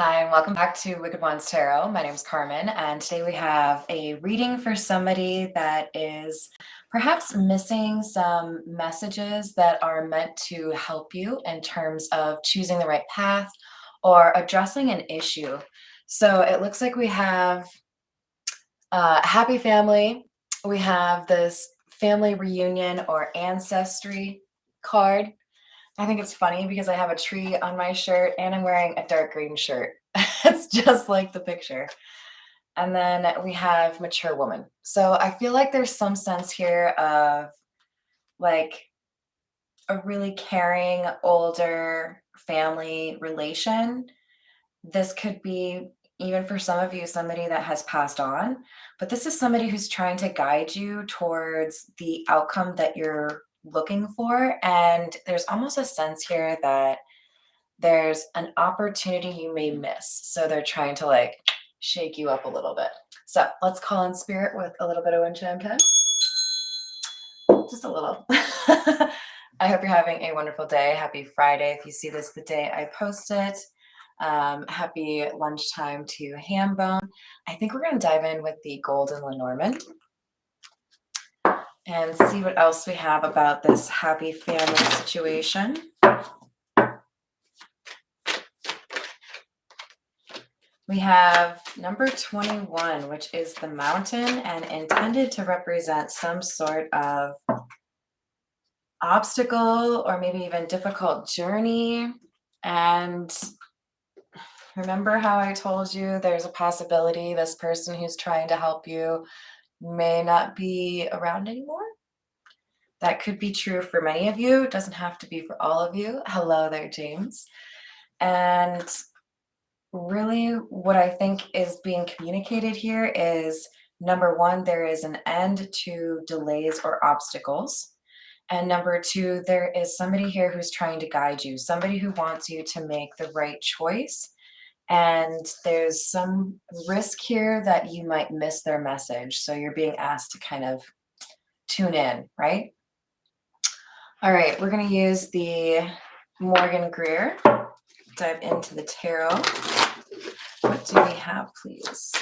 Hi, and welcome back to Wicked Ones Tarot. My name is Carmen, and today we have a reading for somebody that is perhaps missing some messages that are meant to help you in terms of choosing the right path or addressing an issue. So it looks like we have a happy family. We have this family reunion or ancestry card. I think it's funny because I have a tree on my shirt and I'm wearing a dark green shirt. It's just like the picture. And then we have mature woman. So I feel like there's some sense here of like a really caring older family relation. This could be, even for some of you, somebody that has passed on, but this is somebody who's trying to guide you towards the outcome that you're looking for. And there's almost a sense here that there's an opportunity you may miss. So they're trying to like shake you up a little bit. So let's call in spirit with a little bit of wind chime time. Just a little. I hope you're having a wonderful day. Happy Friday. If you see this the day I post it. Happy lunchtime to Hambone. I think we're going to dive in with the Golden Lenormand and see what else we have about this happy family situation. We have number 21, which is the Mountain and intended to represent some sort of obstacle or maybe even difficult journey. And remember how I told you there's a possibility this person who's trying to help you may not be around anymore? That could be true for many of you. It doesn't have to be for all of you. Hello there, James. And really what I think is being communicated here is, number one, there is an end to delays or obstacles. And number two, there is somebody here who's trying to guide you, somebody who wants you to make the right choice. And there's some risk here that you might miss their message. So you're being asked to kind of tune in, right? All right, we're going to use the Morgan Greer. Dive into the tarot. What do we have, please?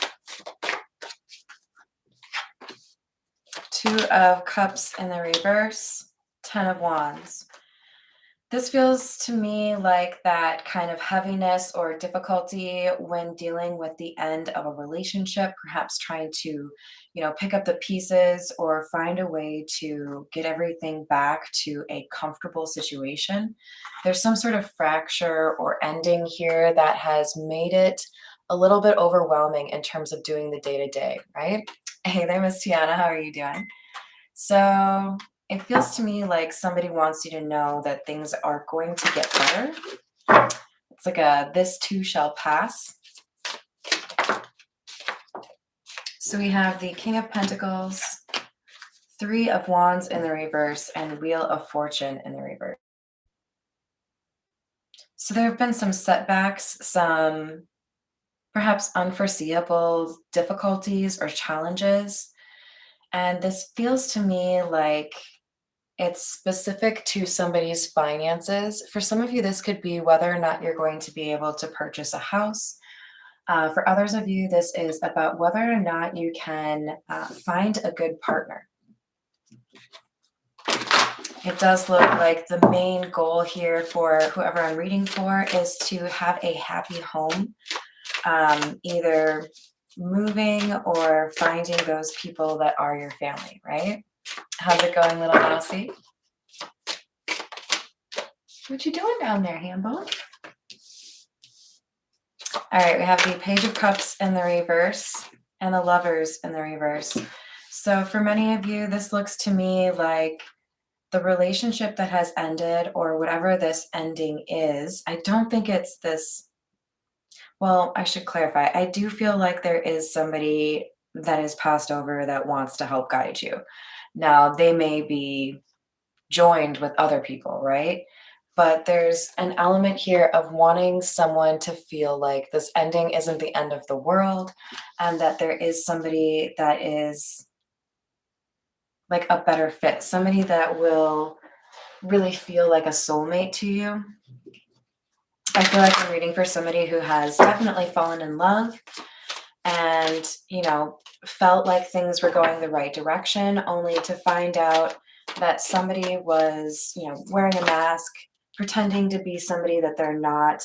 Two of Cups in the reverse, 10 of Wands. This feels to me like that kind of heaviness or difficulty when dealing with the end of a relationship, perhaps trying to, pick up the pieces or find a way to get everything back to a comfortable situation. There's some sort of fracture or ending here that has made it a little bit overwhelming in terms of doing the day-to-day, right? Hey there, Miss Tiana, how are you doing? So it feels to me like somebody wants you to know that things are going to get better. It's like this too shall pass. So we have the King of Pentacles, Three of Wands in the reverse, and Wheel of Fortune in the reverse. So there have been some setbacks, some perhaps unforeseeable difficulties or challenges. And this feels to me like it's specific to somebody's finances. For some of you, this could be whether or not you're going to be able to purchase a house. For others of you, this is about whether or not you can find a good partner. It does look like the main goal here for whoever I'm reading for is to have a happy home, either moving or finding those people that are your family, right? How's it going, little Elsie? What you doing down there, Hambone? All right, we have the Page of Cups in the reverse and the Lovers in the reverse. So for many of you, this looks to me like the relationship that has ended or whatever this ending is. I don't think it's this. Well, I should clarify. I do feel like there is somebody that is passed over that wants to help guide you. Now, they may be joined with other people, right? But there's an element here of wanting someone to feel like this ending isn't the end of the world and that there is somebody that is like a better fit, somebody that will really feel like a soulmate to you. I feel like I'm reading for somebody who has definitely fallen in love and, felt like things were going the right direction, only to find out that somebody was, wearing a mask, pretending to be somebody that they're not.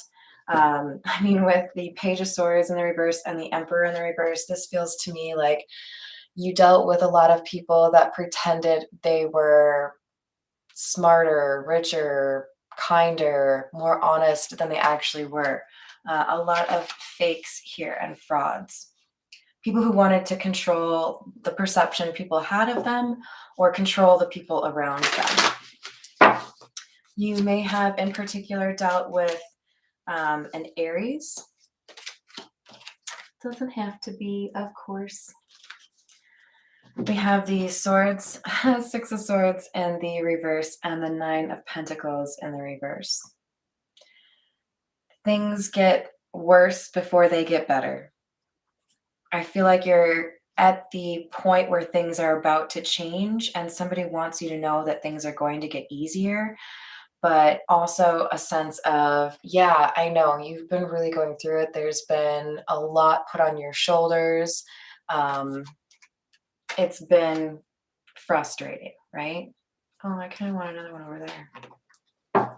I mean, with the Page of Swords in the reverse and the Emperor in the reverse, this feels to me like you dealt with a lot of people that pretended they were smarter, richer, kinder, more honest than they actually were. A lot of fakes here and frauds. People who wanted to control the perception people had of them or control the people around them. You may have in particular dealt with an Aries. Doesn't have to be, of course. We have the swords, Six of Swords in the reverse, and the Nine of Pentacles in the reverse. Things get worse before they get better. I feel like you're at the point where things are about to change, and somebody wants you to know that things are going to get easier, but also a sense of, yeah, I know you've been really going through it. There's been a lot put on your shoulders. It's been frustrating, right? Oh, I kind of want another one over there.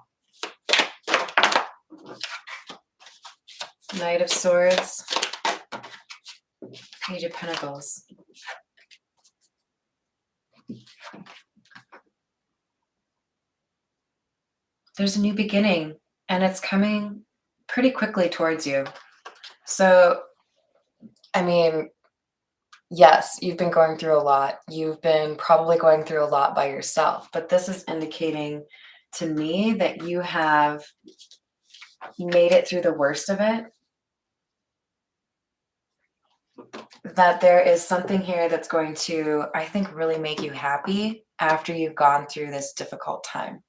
Knight of Swords, Page of Pentacles. There's a new beginning, and it's coming pretty quickly towards you. So, I mean, yes, you've been going through a lot. You've been probably going through a lot by yourself, but this is indicating to me that you have made it through the worst of it. That there is something here that's going to, I think, really make you happy after you've gone through this difficult time.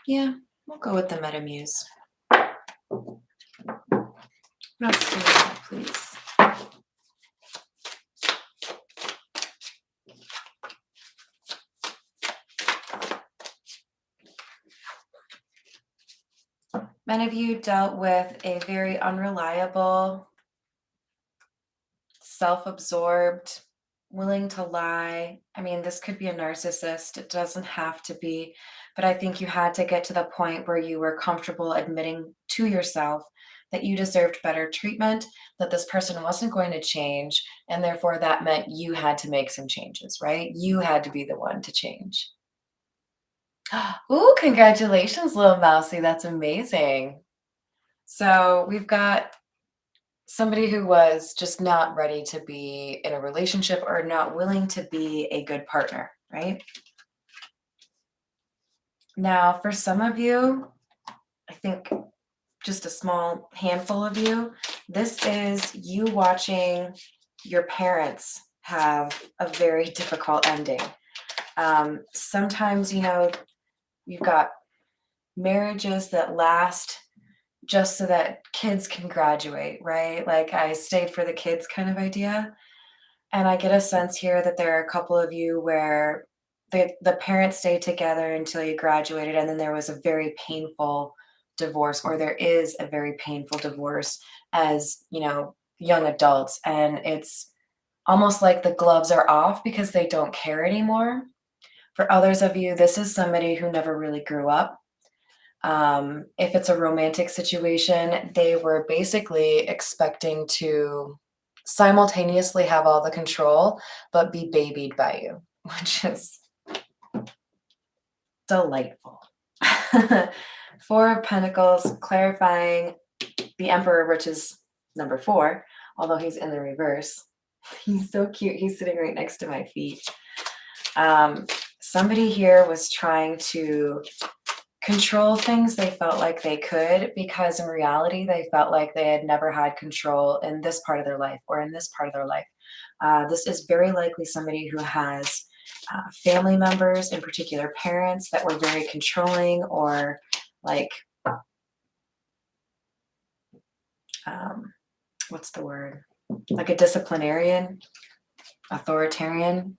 Yeah, we'll go with the Metamuse. Let's do that, please. Many of you dealt with a very unreliable, self-absorbed, willing to lie. I mean, this could be a narcissist. It doesn't have to be, but I think you had to get to the point where you were comfortable admitting to yourself that you deserved better treatment, that this person wasn't going to change, and therefore that meant you had to make some changes, right? You had to be the one to change. Ooh, congratulations, little mousy. That's amazing. So we've got somebody who was just not ready to be in a relationship or not willing to be a good partner, right? Now, for some of you, I think just a small handful of you, this is you watching your parents have a very difficult ending. Sometimes, you've got marriages that last just so that kids can graduate, right? Like I stayed for the kids kind of idea. And I get a sense here that there are a couple of you where the parents stayed together until you graduated, and then there was a very painful divorce, or there is a very painful divorce as, young adults. And it's almost like the gloves are off because they don't care anymore. For others of you, this is somebody who never really grew up. If it's a romantic situation, they were basically expecting to simultaneously have all the control, but be babied by you, which is delightful. Four of Pentacles, clarifying the Emperor, which is number 4, although he's in the reverse. He's so cute. He's sitting right next to my feet. Somebody here was trying to control things they felt like they could, because in reality, they felt like they had never had control in this part of their life or in this part of their life. This is very likely somebody who has family members, in particular parents, that were very controlling or like, what's the word? Like a disciplinarian, authoritarian.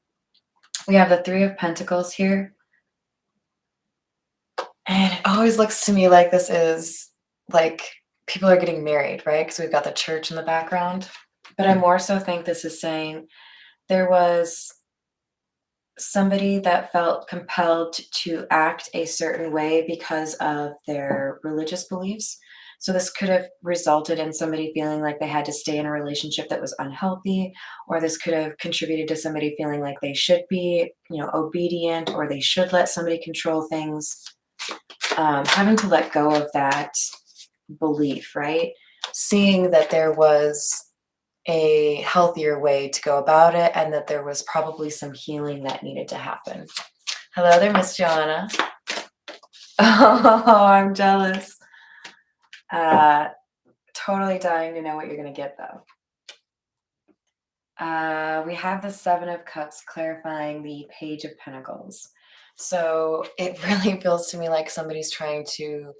We have the 3 of Pentacles here. And it always looks to me like this is like people are getting married, right? Because we've got the church in the background. But I more so think this is saying there was somebody that felt compelled to act a certain way because of their religious beliefs. So this could have resulted in somebody feeling like they had to stay in a relationship that was unhealthy, or this could have contributed to somebody feeling like they should be, obedient, or they should let somebody control things. Having to let go of that belief, right? Seeing that there was a healthier way to go about it and that there was probably some healing that needed to happen. Hello there, Miss Joanna. Oh, I'm jealous. Totally dying to know what you're going to get, though. We have the Seven of Cups clarifying the Page of Pentacles. So it really feels to me like somebody's trying to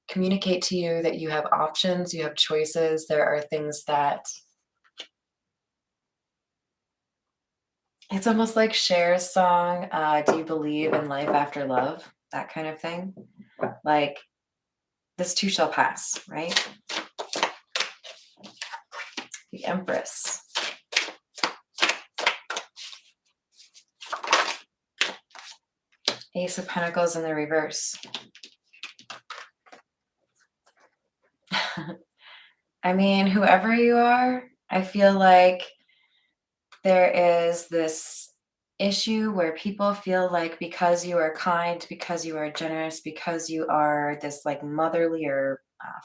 communicate to you that you have options, you have choices. There are things that it's almost like Cher's song, Do You Believe in Life After Love? That kind of thing. Like, this too shall pass, right? The Empress. Ace of Pentacles in the reverse. I mean, whoever you are, I feel like there is this issue where people feel like because you are kind, because you are generous, because you are this like motherly or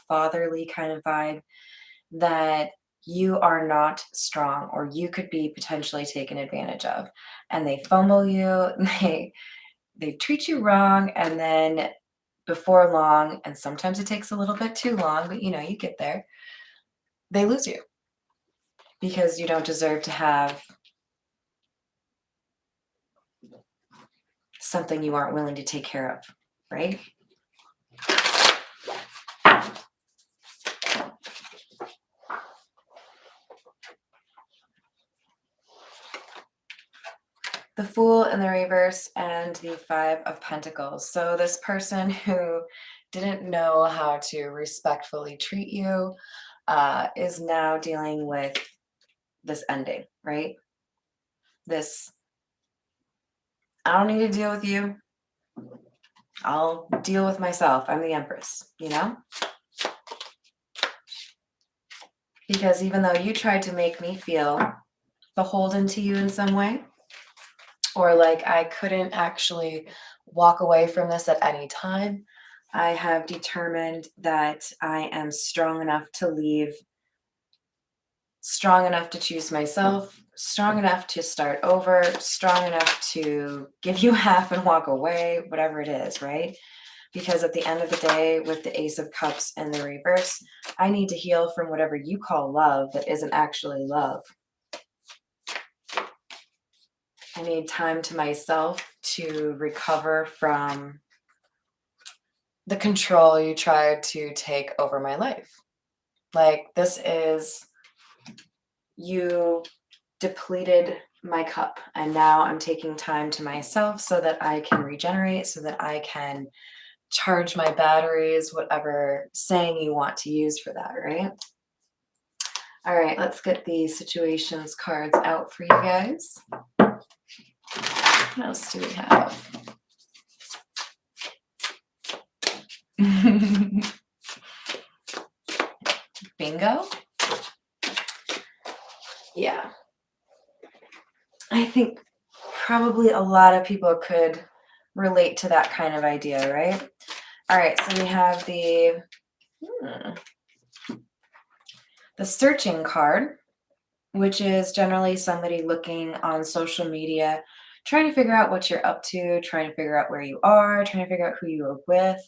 fatherly kind of vibe, that you are not strong or you could be potentially taken advantage of. And they fumble you, they treat you wrong, and then before long, and sometimes it takes a little bit too long, but you get there, they lose you because you don't deserve to have something you aren't willing to take care of, right? The Fool in the reverse and the Five of Pentacles. So this person who didn't know how to respectfully treat you is now dealing with this ending, right? This, I don't need to deal with you. I'll deal with myself. I'm the Empress, Because even though you tried to make me feel beholden to you in some way, or like I couldn't actually walk away from this at any time, I have determined that I am strong enough to leave, strong enough to choose myself, strong enough to start over, strong enough to give you half and walk away, whatever it is, right? Because at the end of the day, with the Ace of Cups in the reverse, I need to heal from whatever you call love that isn't actually love. I need time to myself to recover from the control you tried to take over my life. Like, this is, you depleted my cup, and now I'm taking time to myself so that I can regenerate, so that I can charge my batteries, whatever saying you want to use for that, right? All right, let's get the situations cards out for you guys. What else do we have? Bingo? Yeah. I think probably a lot of people could relate to that kind of idea, right? All right, so we have the searching card, which is generally somebody looking on social media, trying to figure out what you're up to, trying to figure out where you are, trying to figure out who you are with.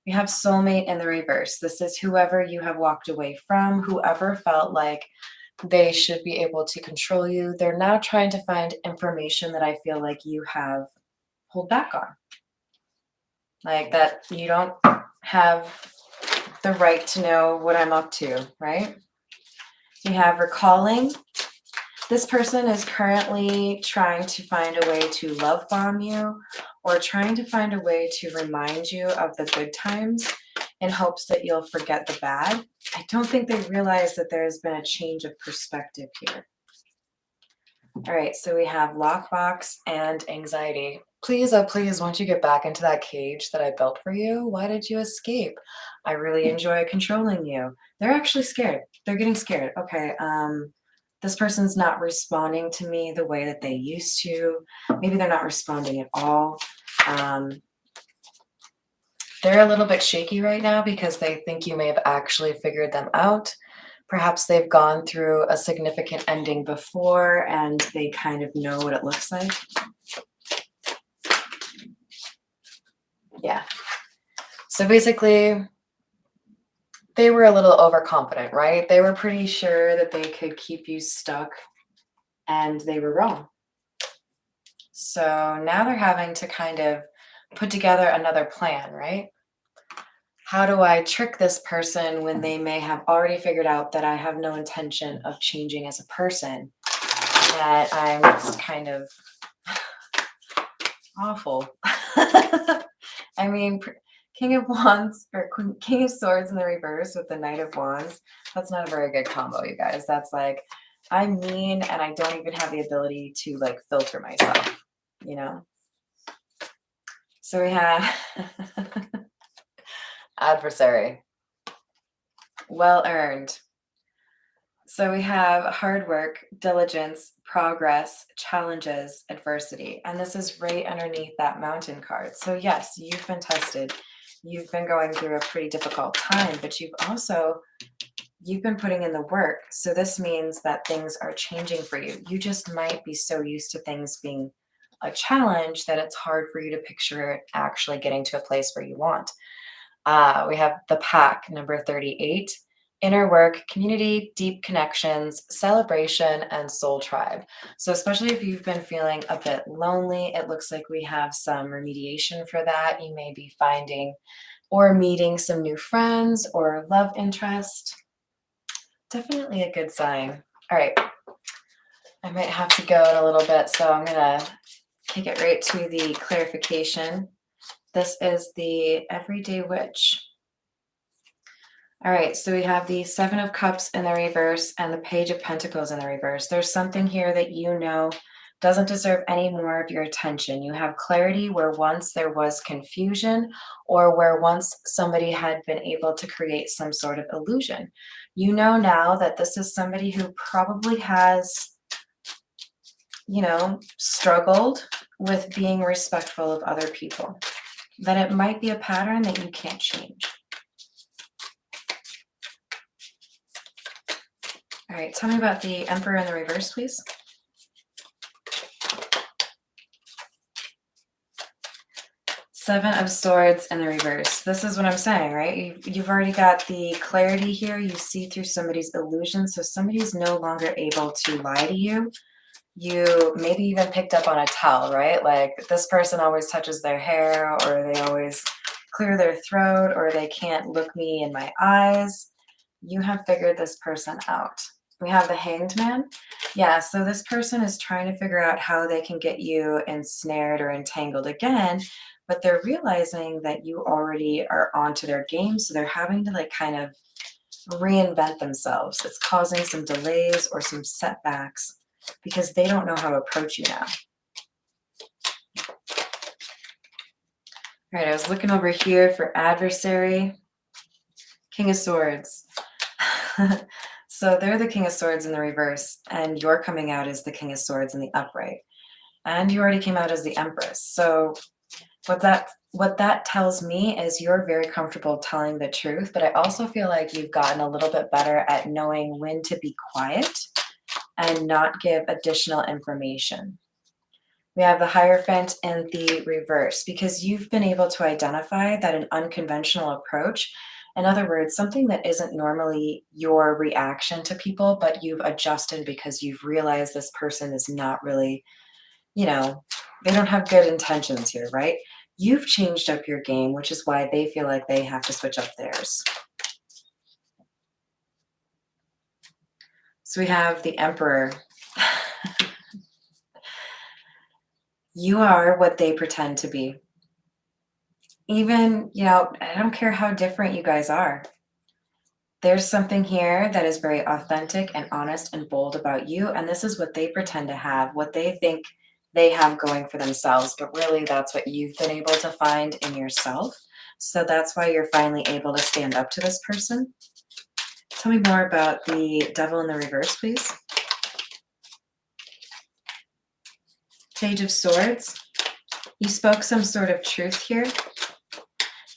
We have soulmate in the reverse. This is whoever you have walked away from, whoever felt like they should be able to control you. They're now trying to find information that I feel like you have pulled back on. Like that you don't have the right to know what I'm up to, right? We have recalling. This person is currently trying to find a way to love bomb you, or trying to find a way to remind you of the good times in hopes that you'll forget the bad. I don't think they realize that there's been a change of perspective here. All right, so we have lockbox and anxiety. Please, oh please, won't you get back into that cage that I built for you? Why did you escape? I really enjoy controlling you. They're actually scared. They're getting scared. Okay, this person's not responding to me the way that they used to. Maybe they're not responding at all. They're a little bit shaky right now because they think you may have actually figured them out. Perhaps they've gone through a significant ending before and they kind of know what it looks like. Yeah. So basically, they were a little overconfident, right? They were pretty sure that they could keep you stuck and they were wrong. So now they're having to kind of put together another plan, right? How do I trick this person when they may have already figured out that I have no intention of changing as a person, that I'm just kind of awful? I mean, King of Wands or King of Swords in the reverse with the Knight of Wands, that's not a very good combo, you guys. That's like, I'm mean and I don't even have the ability to like filter myself, you know? So we have adversary. Well earned. So we have hard work, diligence, progress, challenges, adversity. And this is right underneath that mountain card. So yes, you've been tested. You've been going through a pretty difficult time, but you've been putting in the work. So this means that things are changing for you. You just might be so used to things being a challenge that it's hard for you to picture it actually getting to a place where you want. We have the pack, number 38, inner work, community, deep connections, celebration, and soul tribe. So especially if you've been feeling a bit lonely, it looks like we have some remediation for that. You may be finding or meeting some new friends or love interest. Definitely a good sign. All right. I might have to go in a little bit, so I'm going to kick it right to the clarification. This is the Everyday Witch. All right, so we have the Seven of Cups in the reverse and the Page of Pentacles in the reverse. There's something here that you know doesn't deserve any more of your attention. You have clarity where once there was confusion or where once somebody had been able to create some sort of illusion. You know now that this is somebody who probably has, struggled with being respectful of other people. That it might be a pattern that you can't change. All right, tell me about the Emperor in the reverse, please. Seven of Swords in the reverse. This is what I'm saying, right? You've already got the clarity here. You see through somebody's illusion, so somebody's no longer able to lie to you. You maybe even picked up on a tell, right? Like this person always touches their hair, or they always clear their throat, or they can't look me in my eyes. You have figured this person out. We have the Hanged Man. Yeah, so this person is trying to figure out how they can get you ensnared or entangled again, but they're realizing that you already are onto their game, so they're having to like kind of reinvent themselves. It's causing some delays or some setbacks because they don't know how to approach you now. All right, I was looking over here for adversary. King of Swords. So they're the King of Swords in the reverse, and you're coming out as the King of Swords in the upright. And you already came out as the Empress. So what that tells me is you're very comfortable telling the truth, but I also feel like you've gotten a little bit better at knowing when to be quiet and not give additional information. We have the Hierophant in the reverse because you've been able to identify that an unconventional approach, in other words, something that isn't normally your reaction to people, but you've adjusted because you've realized this person is not really, they don't have good intentions here, right? You've changed up your game, which is why they feel like they have to switch up theirs. So we have the Emperor. You are what they pretend to be. Even, I don't care how different you guys are. There's something here that is very authentic and honest and bold about you, and this is what they pretend to have, what they think they have going for themselves, but really that's what you've been able to find in yourself. So that's why you're finally able to stand up to this person. Tell me more about the devil in the reverse, please. Page of Swords. You spoke some sort of truth here.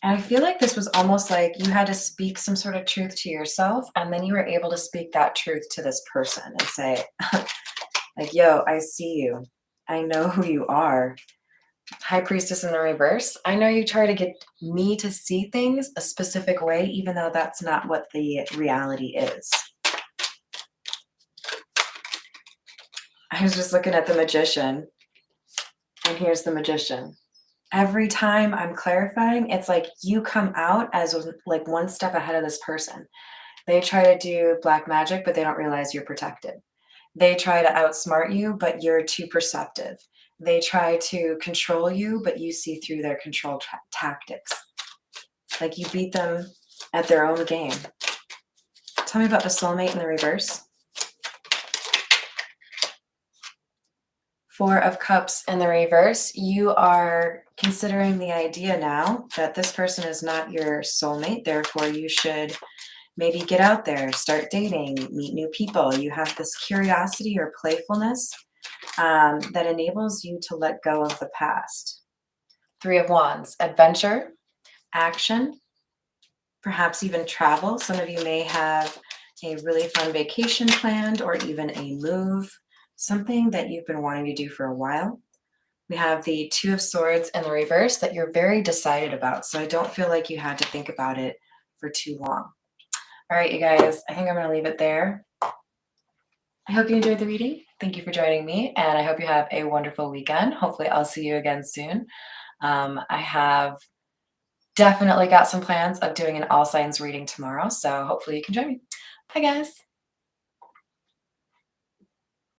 And I feel like this was almost like you had to speak some sort of truth to yourself, and then you were able to speak that truth to this person and say, like, yo, I see you. I know who you are. High Priestess in the reverse. I know you try to get me to see things a specific way, even though that's not what the reality is. I was just looking at the Magician, and here's the Magician. Every time I'm clarifying, it's like you come out as like one step ahead of this person. They try to do black magic, but they don't realize you're protected. They try to outsmart you, but you're too perceptive. They try to control you, but you see through their control tactics. Like you beat them at their own game. Tell me about the soulmate in the reverse. Four of Cups in the reverse. You are considering the idea now that this person is not your soulmate. Therefore, you should maybe get out there, start dating, meet new people. You have this curiosity or playfulness that enables you to let go of the past. Three of Wands, adventure, action, perhaps even travel. Some of you may have a really fun vacation planned or even a move, something that you've been wanting to do for a while. We have the Two of Swords in the reverse that you're very decided about. So I don't feel like you had to think about it for too long. All right, you guys, I think I'm going to leave it there. I hope you enjoyed the reading. Thank you for joining me, and I hope you have a wonderful weekend. Hopefully, I'll see you again soon. I have definitely got some plans of doing an all signs reading tomorrow, so hopefully you can join me. Bye, guys.